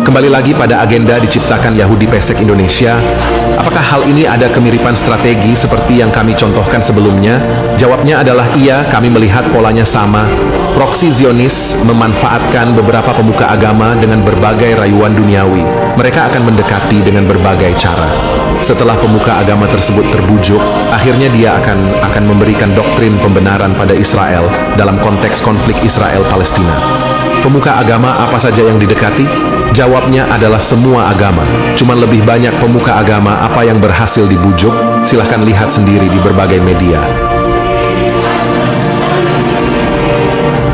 Kembali lagi pada agenda diciptakan Yahudi Pesek Indonesia. Apakah hal ini ada kemiripan strategi seperti yang kami contohkan sebelumnya? Jawabnya adalah iya, kami melihat polanya sama. Proksi Zionis memanfaatkan beberapa pemuka agama dengan berbagai rayuan duniawi. Mereka akan mendekati dengan berbagai cara. Setelah pemuka agama tersebut terbujuk, akhirnya dia akan memberikan doktrin pembenaran pada Israel dalam konteks konflik Israel-Palestina. Pemuka agama apa saja yang didekati? Jawabnya adalah semua agama. Cuman lebih banyak pemuka agama apa yang berhasil dibujuk, silahkan lihat sendiri di berbagai media.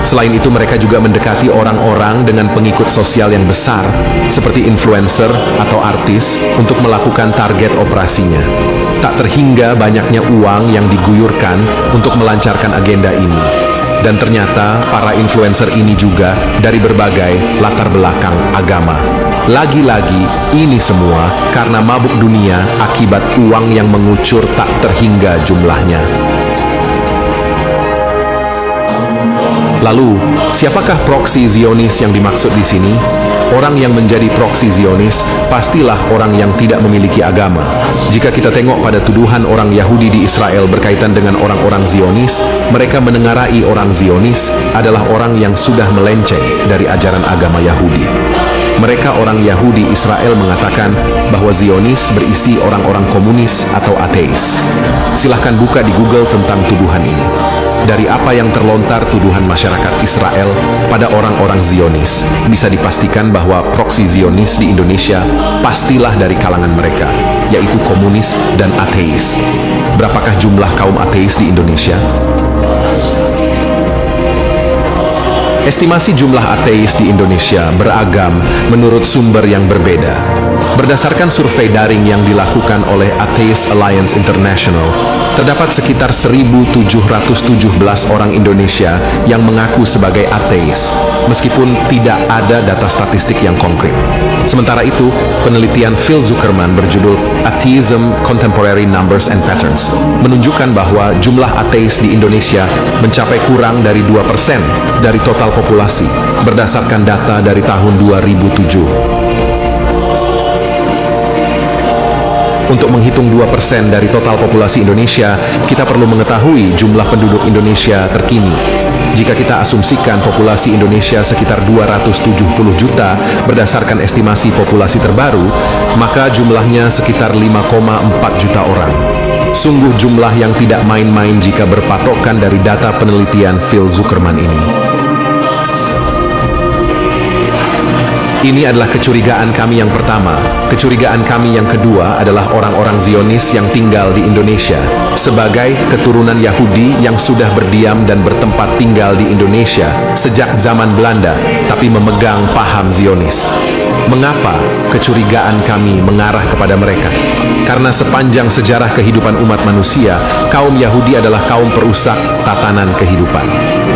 Selain itu, mereka juga mendekati orang-orang dengan pengikut sosial yang besar, seperti influencer atau artis, untuk melakukan target operasinya. Tak terhingga banyaknya uang yang diguyurkan untuk melancarkan agenda ini. Dan ternyata para influencer ini juga dari berbagai latar belakang agama. Lagi-lagi, ini semua karena mabuk dunia akibat uang yang mengucur tak terhingga jumlahnya. Lalu, siapakah proksi Zionis yang dimaksud di sini? Orang yang menjadi proksi Zionis pastilah orang yang tidak memiliki agama. Jika kita tengok pada tuduhan orang Yahudi di Israel berkaitan dengan orang-orang Zionis, mereka menengarai orang Zionis adalah orang yang sudah melenceng dari ajaran agama Yahudi. Mereka orang Yahudi Israel mengatakan bahwa Zionis berisi orang-orang komunis atau ateis. Silahkan buka di Google tentang tuduhan ini. Dari apa yang terlontar tuduhan masyarakat Israel pada orang-orang Zionis, bisa dipastikan bahwa proksi Zionis di Indonesia pastilah dari kalangan mereka, yaitu komunis dan ateis. Berapakah jumlah kaum ateis di Indonesia? Estimasi jumlah ateis di Indonesia beragam menurut sumber yang berbeda. Berdasarkan survei daring yang dilakukan oleh Atheist Alliance International, terdapat sekitar 1.717 orang Indonesia yang mengaku sebagai ateis, meskipun tidak ada data statistik yang konkret. Sementara itu, penelitian Phil Zuckerman berjudul Atheism, Contemporary Numbers and Patterns menunjukkan bahwa jumlah ateis di Indonesia mencapai kurang dari 2% dari total populasi, berdasarkan data dari tahun 2007. Untuk menghitung 2% dari total populasi Indonesia, kita perlu mengetahui jumlah penduduk Indonesia terkini. Jika kita asumsikan populasi Indonesia sekitar 270 juta berdasarkan estimasi populasi terbaru, maka jumlahnya sekitar 5,4 juta orang. Sungguh jumlah yang tidak main-main jika berpatokan dari data penelitian Phil Zuckerman ini. Ini adalah kecurigaan kami yang pertama. Kecurigaan kami yang kedua adalah orang-orang Zionis yang tinggal di Indonesia. Sebagai keturunan Yahudi yang sudah berdiam dan bertempat tinggal di Indonesia sejak zaman Belanda, tapi memegang paham Zionis. Mengapa kecurigaan kami mengarah kepada mereka? Karena sepanjang sejarah kehidupan umat manusia, kaum Yahudi adalah kaum perusak tatanan kehidupan.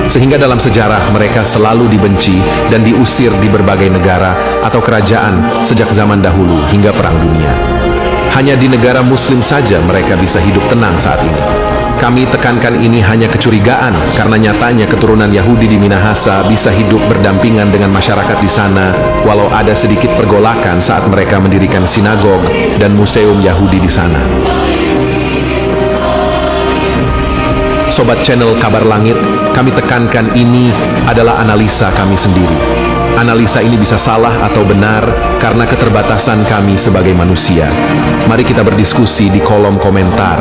Sehingga dalam sejarah mereka selalu dibenci dan diusir di berbagai negara atau kerajaan sejak zaman dahulu hingga Perang Dunia. Hanya di negara Muslim saja mereka bisa hidup tenang saat ini. Kami tekankan ini hanya kecurigaan karena nyatanya keturunan Yahudi di Minahasa bisa hidup berdampingan dengan masyarakat di sana walau ada sedikit pergolakan saat mereka mendirikan sinagog dan museum Yahudi di sana. Sobat channel Kabar Langit, kami tekankan ini adalah analisa kami sendiri. Analisa ini bisa salah atau benar karena keterbatasan kami sebagai manusia. Mari kita berdiskusi di kolom komentar.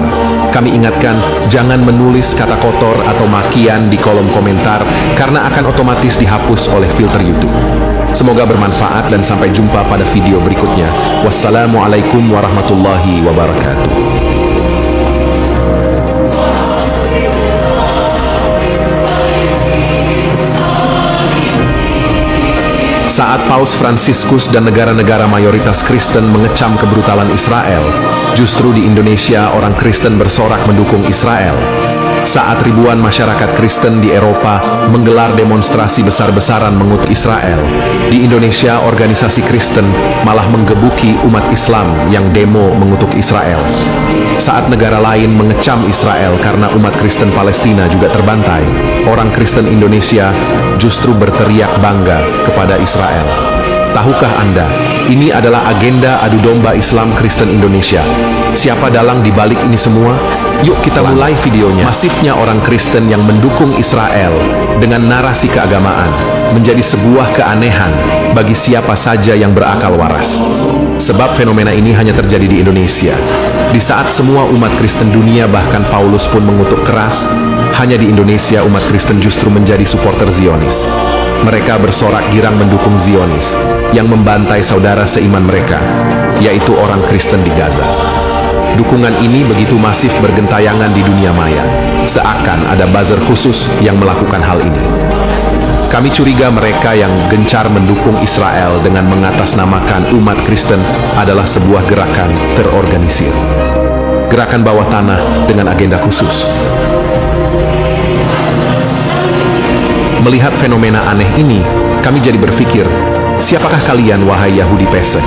Kami ingatkan, jangan menulis kata kotor atau makian di kolom komentar karena akan otomatis dihapus oleh filter YouTube. Semoga bermanfaat dan sampai jumpa pada video berikutnya. Wassalamualaikum warahmatullahi wabarakatuh. Saat Paus Fransiskus dan negara-negara mayoritas Kristen mengecam kebrutalan Israel, justru di Indonesia orang Kristen bersorak mendukung Israel. Saat ribuan masyarakat Kristen di Eropa menggelar demonstrasi besar-besaran mengutuk Israel, di Indonesia organisasi Kristen malah menggebuki umat Islam yang demo mengutuk Israel. Saat negara lain mengecam Israel karena umat Kristen Palestina juga terbantai, orang Kristen Indonesia justru berteriak bangga kepada Israel. Tahukah Anda, ini adalah agenda adu domba Islam Kristen Indonesia. Siapa dalang di balik ini semua? Yuk kita mulai videonya. Masifnya orang Kristen yang mendukung Israel dengan narasi keagamaan menjadi sebuah keanehan bagi siapa saja yang berakal waras. Sebab fenomena ini hanya terjadi di Indonesia. Di saat semua umat Kristen dunia, bahkan Paulus pun mengutuk keras, hanya di Indonesia umat Kristen justru menjadi supporter Zionis. Mereka bersorak girang mendukung Zionis yang membantai saudara seiman mereka, yaitu orang Kristen di Gaza. Dukungan ini begitu masif bergentayangan di dunia maya, seakan ada buzzer khusus yang melakukan hal ini. Kami curiga mereka yang gencar mendukung Israel dengan mengatasnamakan umat Kristen adalah sebuah gerakan terorganisir. Gerakan bawah tanah dengan agenda khusus. Melihat fenomena aneh ini, kami jadi berpikir, siapakah kalian wahai Yahudi pesek?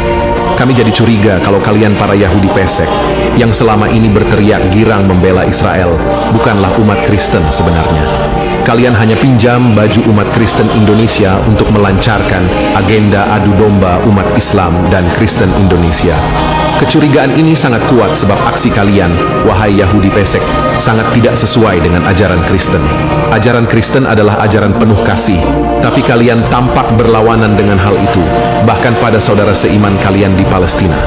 Kami jadi curiga kalau kalian para Yahudi pesek yang selama ini berteriak girang membela Israel bukanlah umat Kristen sebenarnya. Kalian hanya pinjam baju umat Kristen Indonesia untuk melancarkan agenda adu domba umat Islam dan Kristen Indonesia. Kecurigaan ini sangat kuat sebab aksi kalian, wahai Yahudi pesek, sangat tidak sesuai dengan ajaran Kristen. Ajaran Kristen adalah ajaran penuh kasih, tapi kalian tampak berlawanan dengan hal itu, bahkan pada saudara seiman kalian di Palestina.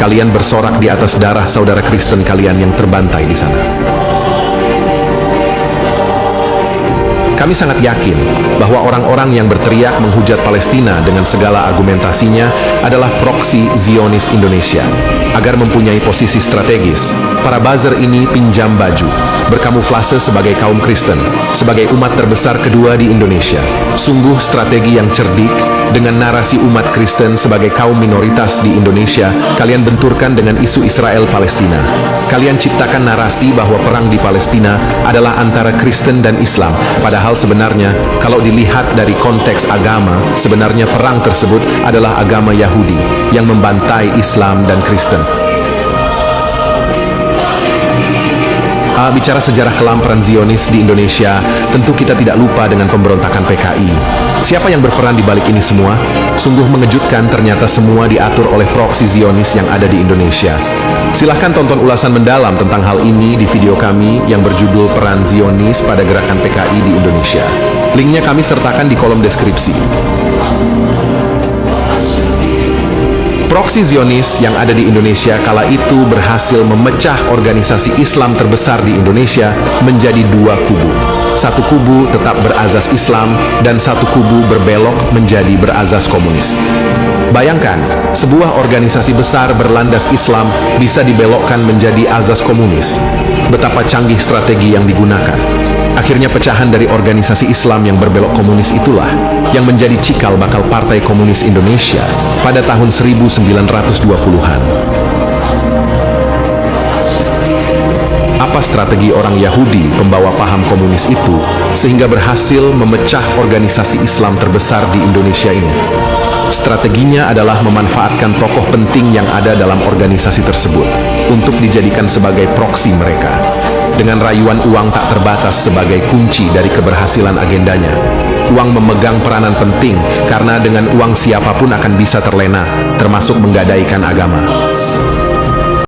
Kalian bersorak di atas darah saudara Kristen kalian yang terbantai di sana. Kami sangat yakin bahwa orang-orang yang berteriak menghujat Palestina dengan segala argumentasinya adalah proksi Zionis Indonesia. Agar mempunyai posisi strategis, para buzzer ini pinjam baju, berkamuflase sebagai kaum Kristen, sebagai umat terbesar kedua di Indonesia. Sungguh strategi yang cerdik, dengan narasi umat Kristen sebagai kaum minoritas di Indonesia, kalian benturkan dengan isu Israel-Palestina. Kalian ciptakan narasi bahwa perang di Palestina adalah antara Kristen dan Islam, padahal sebenarnya, kalau dilihat dari konteks agama, sebenarnya perang tersebut adalah agama Yahudi yang membantai Islam dan Kristen. Bicara sejarah kelam peran Zionis di Indonesia, tentu kita tidak lupa dengan pemberontakan PKI. Siapa yang berperan di balik ini semua? Sungguh mengejutkan, ternyata semua diatur oleh proksi Zionis yang ada di Indonesia. Silahkan tonton ulasan mendalam tentang hal ini di video kami yang berjudul Peran Zionis pada Gerakan PKI di Indonesia. Linknya kami sertakan di kolom deskripsi. Proksi Zionis yang ada di Indonesia kala itu berhasil memecah organisasi Islam terbesar di Indonesia menjadi dua kubu. Satu kubu tetap berazas Islam dan satu kubu berbelok menjadi berazas komunis. Bayangkan, sebuah organisasi besar berlandas Islam bisa dibelokkan menjadi azas komunis. Betapa canggih strategi yang digunakan. Akhirnya pecahan dari organisasi Islam yang berbelok komunis itulah yang menjadi cikal bakal Partai Komunis Indonesia pada tahun 1920-an. Apa strategi orang Yahudi pembawa paham komunis itu sehingga berhasil memecah organisasi Islam terbesar di Indonesia ini? Strateginya adalah memanfaatkan tokoh penting yang ada dalam organisasi tersebut untuk dijadikan sebagai proksi mereka. Dengan rayuan uang tak terbatas sebagai kunci dari keberhasilan agendanya. Uang memegang peranan penting karena dengan uang siapapun akan bisa terlena, termasuk menggadaikan agama.